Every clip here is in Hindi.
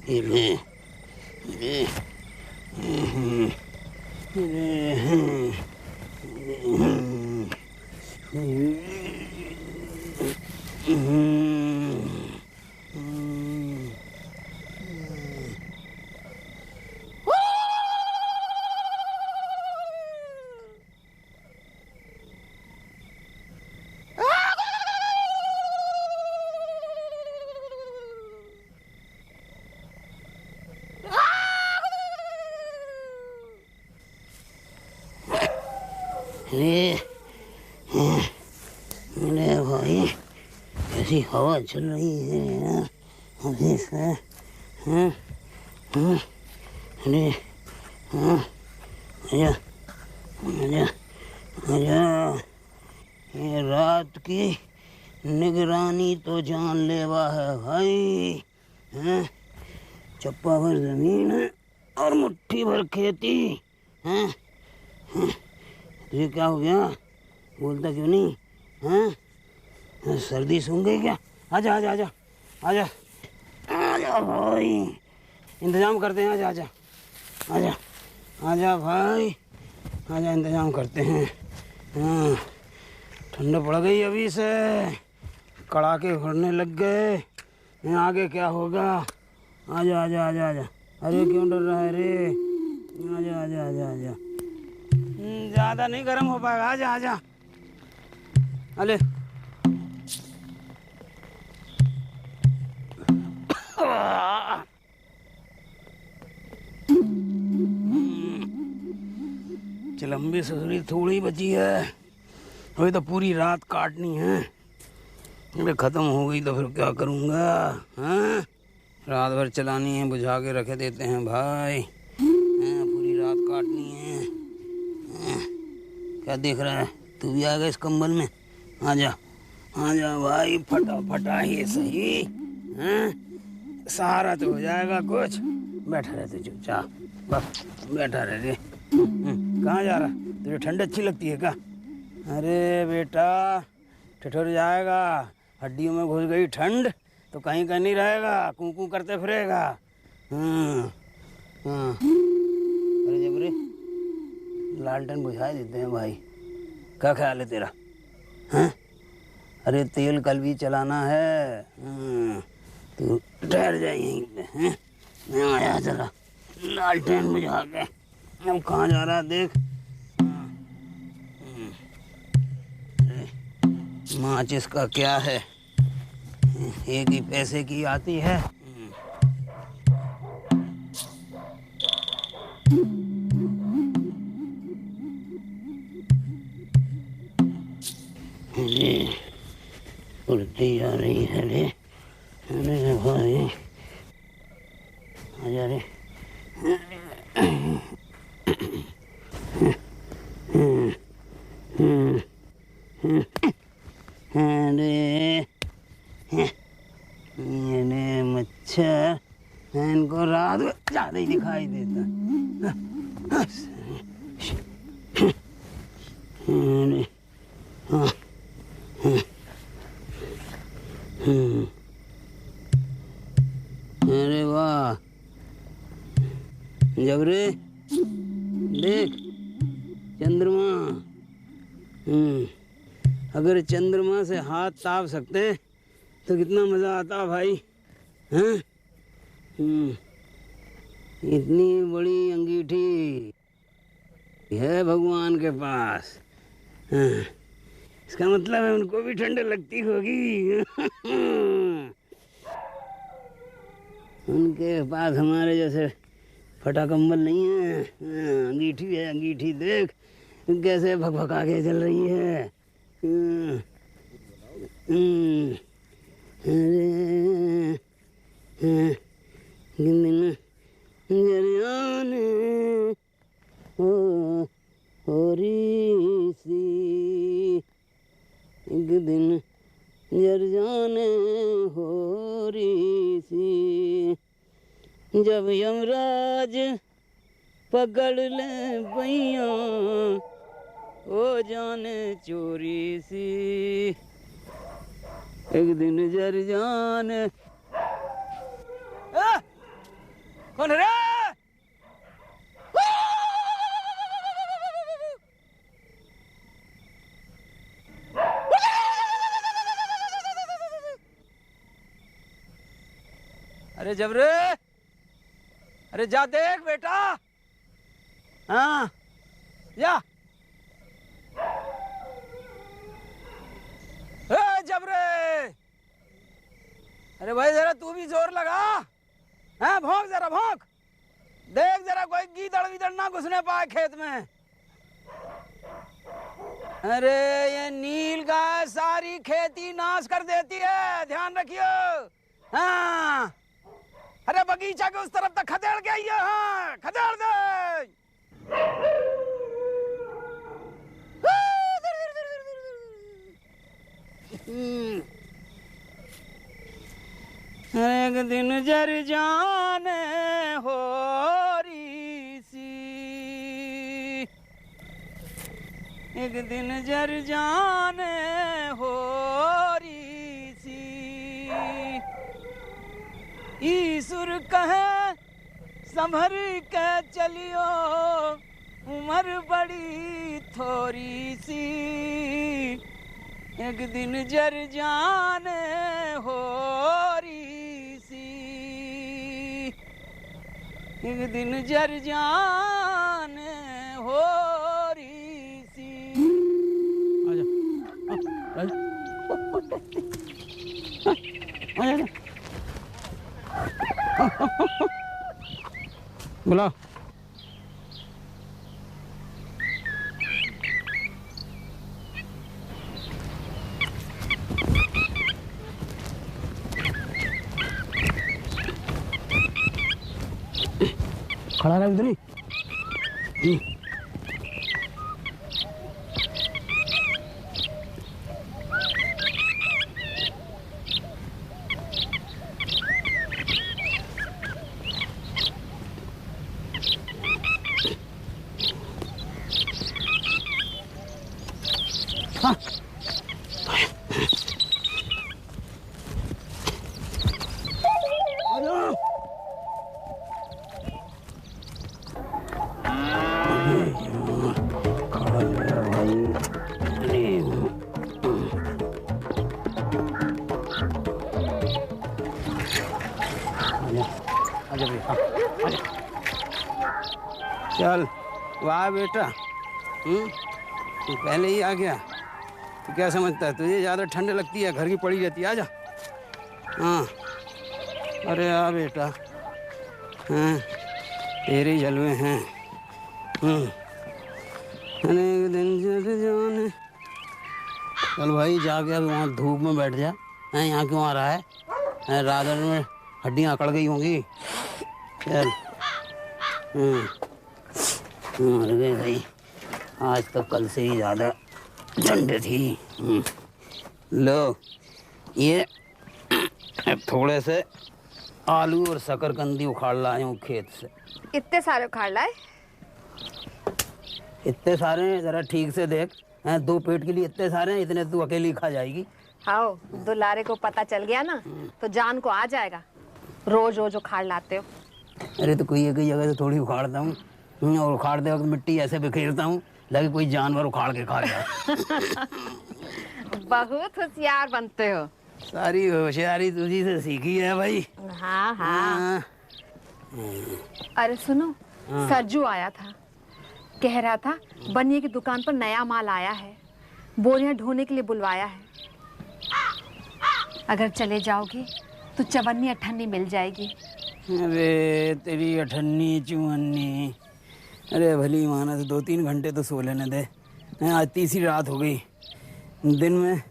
ले ले भाई, कैसी हवा चल रही है यार अभी से। अरे आजा आजा आजा, ये रात की निगरानी तो जानलेवा है भाई। चप्पा भर जमीन है और मुट्ठी भर खेती है। तुझे क्या हो गया, बोलता क्यों नहीं? सर्दी सूंघ गई क्या? आजा आजा आजा आजा आजा भाई, इंतजाम करते हैं। आजा आजा आजा आजा भाई, आजा इंतजाम करते हैं। ठंड पड़ गई अभी से, कड़ाके उड़ने लग गए। आगे क्या होगा? आजा आजा आजा आजा। अरे क्यों डर रहा है रे? आजा आजा आजा आजा, ज़्यादा नहीं गर्म हो पाएगा। आजा आजा। अले लंबी ससुरी थोड़ी बची है, अभी तो पूरी रात काटनी है। अरे खत्म हो गई तो फिर क्या करूँगा? रात भर चलानी है, बुझा के रखे देते हैं भाई। पूरी रात काटनी है। क्या देख रहा है? तू भी आ गया इस कंबल में? आजा आजा भाई, फटा ही सही। सहारा तो हो जाएगा कुछ। बैठा रहे तू चुपचाप, बस बैठा रहे रे। कहाँ जा रहा? तुझे ठंड अच्छी लगती है क्या? अरे बेटा, ठिठुर जाएगा। हड्डियों में घुस गई ठंड तो कहीं का नहीं रहेगा, कूं कूं करते फिरेगा। अरे जबरे, लालटेन बुझा देते हैं भाई। क्या ख्याल है तेरा? अरे तेल कल भी चलाना है। तू ठहर जाए यहीं पे। मैं आया चला लालटेन बुझा के। अब कहाँ जा रहा देख। माचिस का क्या है, एक ही पैसे की आती है। उड़ती जा रही है रे। अरे भाई आजा रे। अरे मच्छर, इनको रात में ज्यादा ही दिखाई देता। अरे वाह जबरे, देख चंद्रमा। अगर चंद्रमा से हाथ ताप सकते तो कितना मज़ा आता भाई। इतनी बड़ी अंगीठी है भगवान के पास। इसका मतलब है उनको भी ठंड लगती होगी। उनके पास हमारे जैसे फटा कंबल नहीं है। अंगीठी है, अंगीठी देख कैसे भकभका के चल रही है। अरे जरियाने हो रही सी, एक दिन जर जाने हो रही सी, जब यमराज पकड़ ले बैया हो जाने चोरी सी, एक दिन जर जाने। कौन रे? अरे जबरे, अरे जा देख बेटा। हाँ जा। जबरे, अरे भाई जरा तू भी जोर लगा। हाँ भौंक जरा भौंक, देख जरा कोई गीदड़ वीदड़ ना घुसने पाए खेत में। अरे ये नील गाय सारी खेती नाश कर देती है, ध्यान रखियो। हाँ अरे बगीचा के उस तरफ तक खदेड़ के आइए। हाँ खदेड़ दे। एक दिन जर जाने हो री सी, एक दिन जर जाने हो री सी, ईश्वर कहे संभर के चलियो, उम्र बड़ी थोड़ी सी, एक दिन जर जाने हो री सी, एक दिन जर जाने हो री सी। आजा आजा बुला। खड़ा रहा इधर ही। हाँ चल वाह बेटा। तू पहले ही आ गया। तू क्या समझता है तुझे ज़्यादा ठंड लगती है, घर की पड़ी रहती है। आजा। हाँ अरे आ बेटा। हाँ तेरे जलवे हैं। अनेक दिन जग जाने। चल भाई जाके अब वहाँ धूप में बैठ जा। यहाँ क्यों आ रहा है? रात में हड्डियाँ अकड़ गई होंगी। चल मर गए भाई, आज तो कल से ही ज़्यादा ठंड थी। लो ये थोड़े से आलू और शकरकंदी उखाड़ लाया हूँ खेत से। इतने सारे उखाड़ लाए? इतने सारे जरा ठीक से देख। हैं 2 पेट के लिए इतने सारे हैं, इतने तू अकेली खा जाएगी। हाँ दुलारे को पता चल गया ना तो जान को आ जाएगा। रोज रोज उखाड़ लाते हो। अरे तो कोई एक जगह से थोड़ी उखाड़ता हूँ, और उखाड़ते वक्त मिट्टी ऐसे बिखेरता हूँ लगे कोई जानवर उखाड़ के खा गया। बहुत होशियार बनते हो। सारी होशियारी तुझी से सीखी है भाई। हाँ हाँ। अरे सुनो, सरजू आया था, कह रहा था बनिए की दुकान पर नया माल आया है, बोरियां ढोने के लिए बुलवाया है। अगर चले जाओगी तो चवन्नी अठन्नी मिल जाएगी। अरे तेरी अठन्नी चुवन्नी, अरे भली मानस 2-3 घंटे तो सो लेने दे। आज तीसरी रात हो गई। दिन में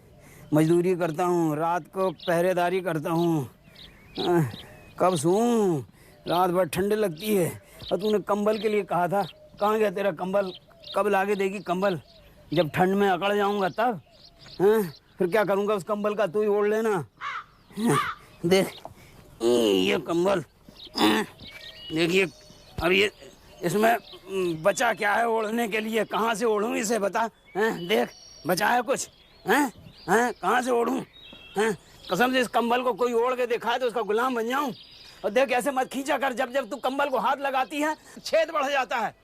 मजदूरी करता हूँ, रात को पहरेदारी करता हूँ। कब सोऊं? रात भर ठंड लगती है। और तूने कंबल के लिए कहा था, कहाँ गया तेरा कंबल? कब लाके देगी कंबल? जब ठंड में अकड़ जाऊँगा तब। फिर क्या करूँगा उस कंबल का? तू ही ओढ़ लेना। देख ये कंबल, देखिए। अब ये इसमें बचा क्या है ओढ़ने के लिए? कहाँ से ओढ़ूँ इसे बता? देख बचा है कुछ? कहाँ से ओढ़ूँ? कसम से इस कंबल को कोई ओढ़ के दिखाए तो उसका गुलाम बन जाऊँ। और देख ऐसे मत खींचा कर, जब जब तू कंबल को हाथ लगाती है छेद बढ़ जाता है।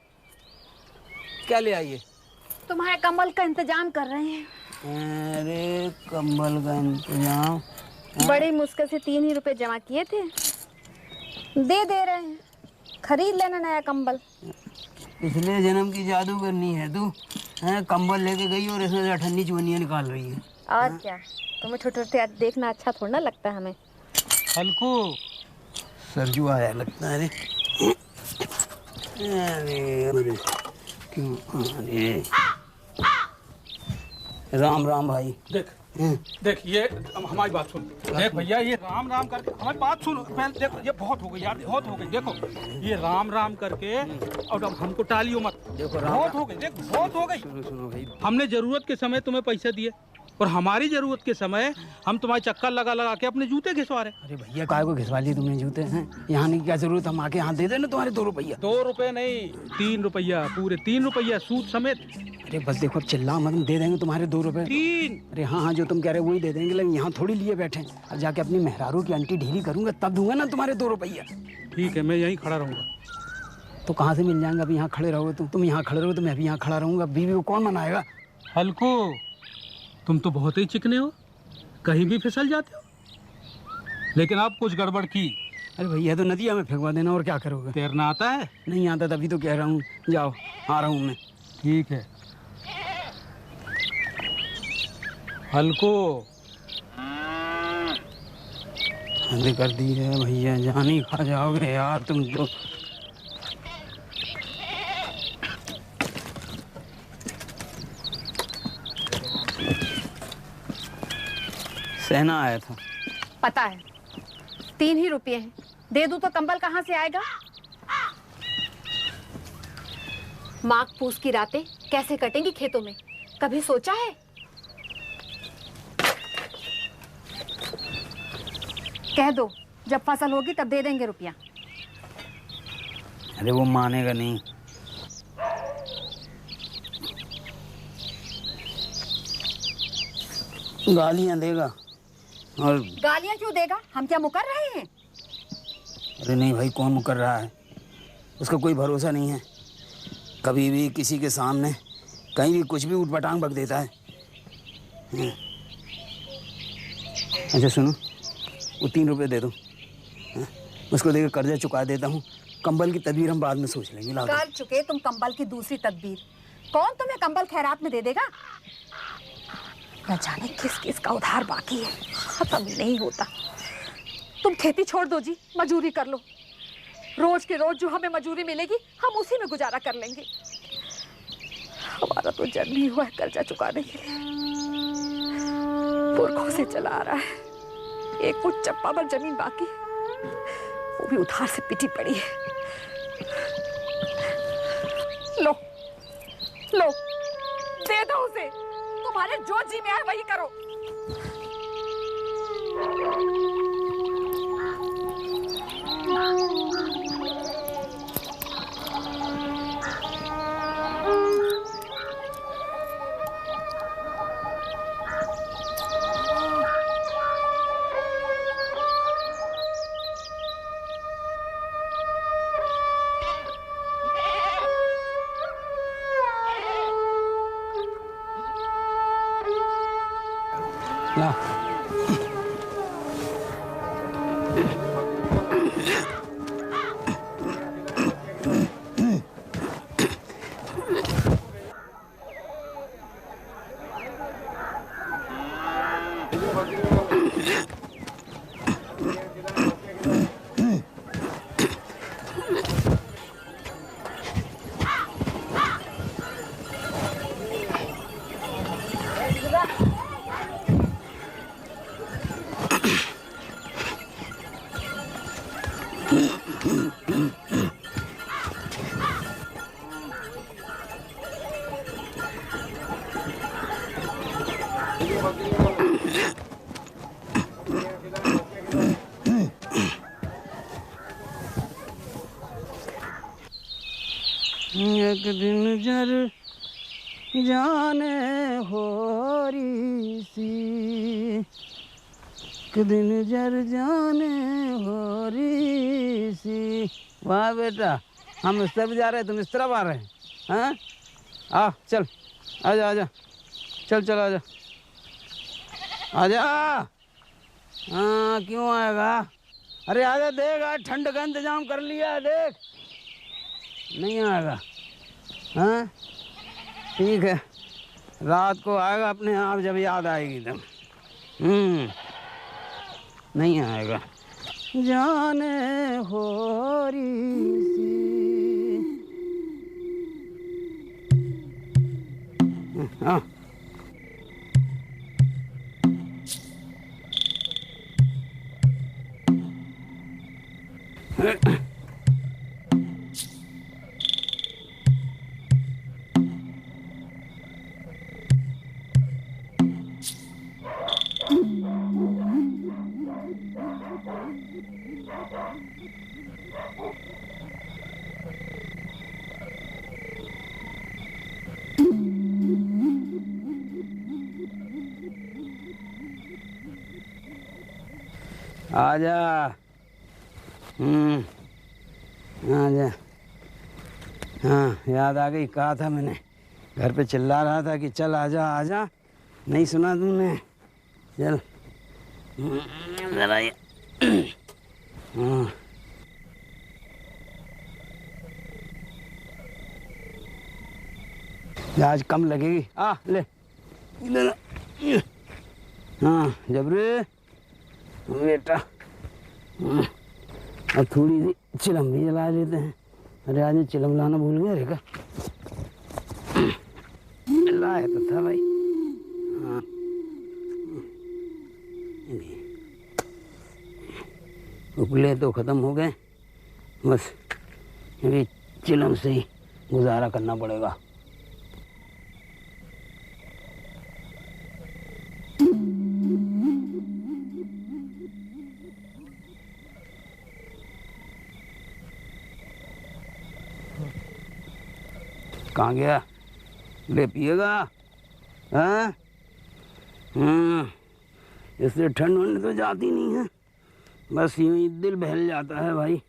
क्या ले आइए? तुम्हारे कंबल का इंतजाम कर रहे हैं। अरे कंबल का इंतजाम? बड़ी मुश्किल से 3 ही रुपए जमा किए थे, दे रहे हैं। खरीद लेना नया कंबल। पिछले जन्म की जादू करनी है तू है, कंबल लेके गई और इसमें से अठन्नी चुवनियाँ निकाल रही है। और क्या, तुम्हें छोटे देखना अच्छा थोड़ा ना लगता है हमें। हल्कू सरजू आया लगता है। अरे क्यों? अरे राम राम भाई। देख ये हमारी बात सुन। देख भैया, ये राम राम करके हमारी बात सुन पहले। देखो ये बहुत हो गई यार, बहुत हो गई। देखो ये राम राम करके और अब हमको टालियो मत। देखो बहुत हो गई, देख बहुत हो गई। सुनो भाई, हमने जरूरत के समय तुम्हें पैसे दिए और हमारी जरूरत के समय हम तुम्हारे चक्कर लगा लगा के अपने जूते घिसवा रहे। अरे भैया काय को घिसवा लिए तुमने जूते हैं? यहाँ नहीं क्या जरूरत, हम आके यहाँ दे देना तुम्हारे 2 रुपया। 2 रुपए नहीं, 3 रुपया, पूरे 3 रुपया सूद समेत। अरे बस देखो, अब चिल्ला मत, दे देंगे तुम्हारे 2 रुपए। 3। अरे हाँ, जो तुम कह रहे हो वही दे देंगे, लेकिन यहाँ थोड़ी लिए बैठे। अब जाके अपनी मेहरारू की अंटी ढीली करूंगा तब दूंगा ना तुम्हारे 2 रुपया। ठीक है, मैं यहीं खड़ा रहूंगा। तो कहाँ से मिल जाएंगे? अब यहाँ खड़े रहोगे तुम यहाँ खड़े रहो तो मैं भी यहाँ खड़ा रहूंगा। बीवी को कौन मनाएगा? हल्कू तुम तो बहुत ही चिकने हो, कहीं भी फिसल जाते हो। लेकिन अब कुछ गड़बड़ की। अरे भैया तो नदिया में फेंकवा देना, और क्या करोगे? तैरना आता है? नहीं आता, तभी तो कह रहा हूँ। जाओ, आ रहा हूँ मैं। ठीक है हल्कू। हद कर दी है भैया, जान ही खा जाओगे यार तुम तो। सहना आया था। पता है, 3 ही रुपये हैं, दे दूं तो कंबल कहाँ से आएगा? माघ पूस की रातें कैसे कटेंगी खेतों में, कभी सोचा है? कह दो, जब फसल होगी तब दे देंगे रुपया। अरे वो मानेगा नहीं। गालियां देगा। और गालियां क्यों देगा? हम क्या मुकर रहे हैं? अरे नहीं भाई, कौन मुकर रहा है? उसका कोई भरोसा नहीं है, कभी भी किसी के सामने कहीं भी कुछ भी उठपटांग बक देता है। अच्छा सुनो, वो 3 रुपए दे दो, उसको देकर कर्जा चुका देता हूँ। कंबल की तदबीर हम बाद में सोच लेंगे। कर चुके तुम कंबल की दूसरी तदबीर। कौन तुम्हें कंबल खैरात में दे देगा? न जाने किस किस का उधार बाकी है, खत्म ही नहीं होता। तुम खेती छोड़ दो जी, मजूरी कर लो। रोज के रोज जो हमें मजूरी मिलेगी हम उसी में गुजारा कर लेंगे। हमारा तो जन्म ही हुआ है कर्जा चुकाने के लिए, पुरखों से चला आ रहा है। 1 फुट चप्पा भर जमीन बाकी, वो भी उधार से पिटी पड़ी है। लो लो, दे दो उसे, तुम्हारे जो जी में आए वही करो। ला। एक दिन जर जाने होरी सी, एक दिन जर जाने होरी वाह बेटा, हम इस तरफ जा रहे तुम इस तरफ आ रहे हैं। हाँ आ चल, आजा आजा, चल चल आजा आजा। हाँ क्यों आएगा? अरे आजा, देख आज ठंड का इंतजाम कर लिया है, देख। नहीं आएगा? हाँ ठीक है, रात को आएगा अपने आप जब याद आएगी तब। नहीं आएगा। जाने होरी सी। हाँ आजा। आजा। हाँ याद आ गई, कहा था मैंने, घर पे चिल्ला रहा था कि चल आजा आजा, नहीं सुना तुमने? चल जरा ये। हाँ आज कम लगेगी। आ ले इधर। हाँ जबरे बेटा, अब थोड़ी सी चिलम भी जला लेते हैं। अरे आज चिलम लाना भूल गया रे का? लाया तो था भाई। हाँ उपले तो ख़त्म हो गए, बस अभी चिलम से ही गुजारा करना पड़ेगा। कहाँ गया? ले पिएगा? हाँ इससे ठंड वंड तो जाती नहीं है, बस यूं ही दिल बहल जाता है भाई।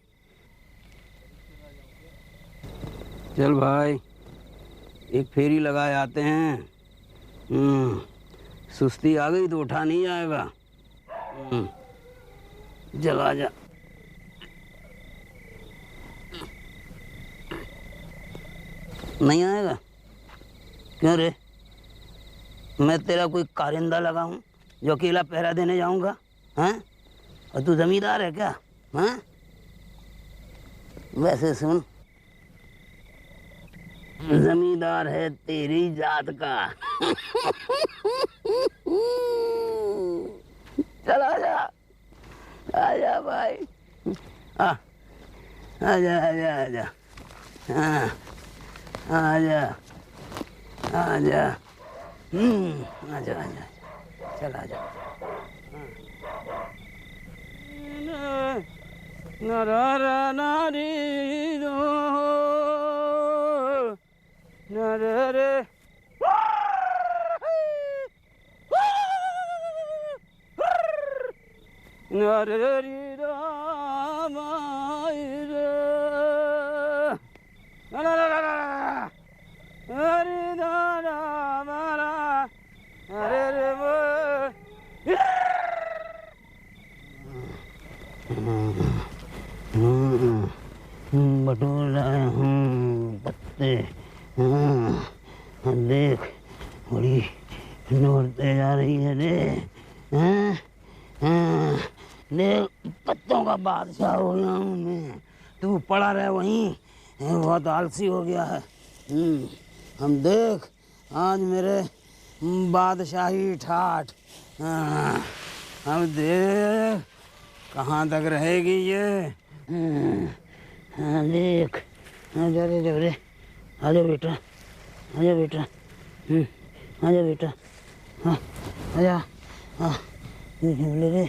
चल भाई एक फेरी लगा आते हैं। सुस्ती आ गई तो उठा नहीं जाएगा। चल आजा। नहीं आएगा? क्यों रे? मैं तेरा कोई कारिंदा लगा हूँ जो अकेला पहरा देने जाऊंगा? हाँ और तू जमींदार है क्या? हाँ वैसे सुन, जमींदार है तेरी जात का। चल आजा आजा भाई। आजा आजा आजा। हाँ आजा आजा। आजा आजा, चल आजा। नरा नारी दो नरे नरे बटोर लाया हूँ पत्ते। देख बड़ी नौरते जा रही है रे। देख पत्तों का बादशाह हो गया हूँ मैं, तू पड़ा रहे वहीं, बहुत आलसी हो गया है। हम देख आज मेरे बादशाही ठाठ। हम देख कहाँ तक रहेगी ये। देख आजा रे जबरे, आजा बेटा, आजा बेटा, आजा बेटा। हाँ आजा। हाँ ले रे,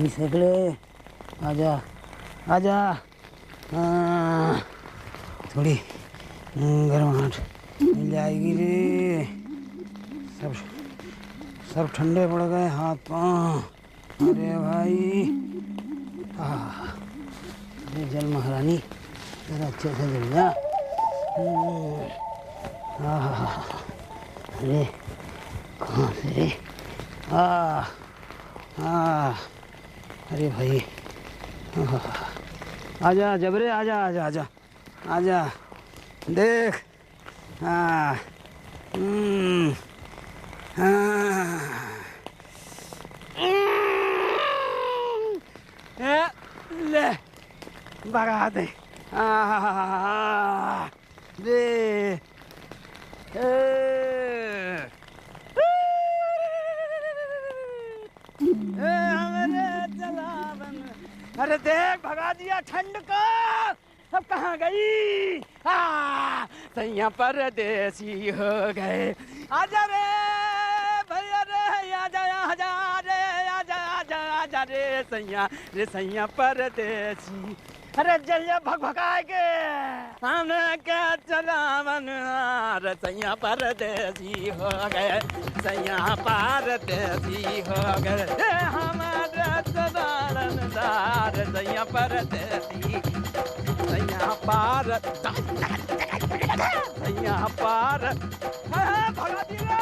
सकले, आजा आजा। हाँ थोड़ी गर्माहट मिल जाएगी रे। सब ठंडे पड़ गए हाथ पाँव। अरे भाई जल महारानी, जरा अच्छे से जल जा। अरे कहाँ से रे? अरे भाई, आजा जबरे, आजा आजा आजा आजा, देख। ले भगा दे, दे। अरे देख भगा दिया ठंड को, सब कहाँ गई? सैया परदेसी हो गए। आजा रे भैया रे, आजा आजा रे, आजा आजा आजा रे सैया परदेसी। अरे जलिया भग भगाए के हमने क्या चलावन, सैया परदेसी हो गए, सैया परदेसी हो गए। हमारा चलानदार सैया परदेसी, सैया पार, सैया पार। भगा दिया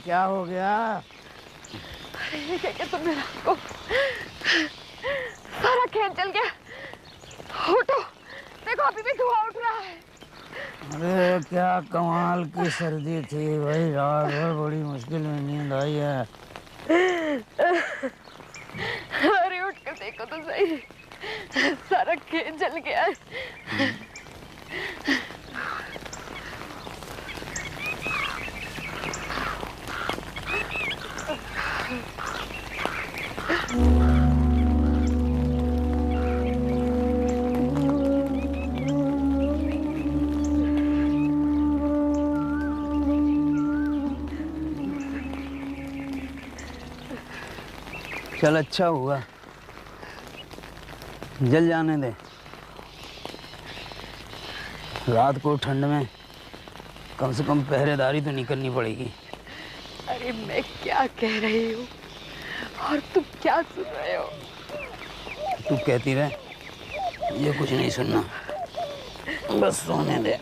क्या हो गया? अरे क्या तुमने रात को सारा खेत जल गया। उठो, देखो अभी भी धुआं उठ रहा है। अरे क्या कमाल की सर्दी थी भाई, रात भर बड़ी मुश्किल में नींद आई है। अरे उठ कर देखो तो सही, सारा खेत जल गया है। चल अच्छा हुआ, जल जाने दे। रात को ठंड में कम से कम पहरेदारी तो नहीं करनी पड़ेगी। अरे मैं क्या कह रही हूँ और तुम क्या सुन रहे हो? तू कहती रहे, ये कुछ नहीं सुनना, बस सोने दे।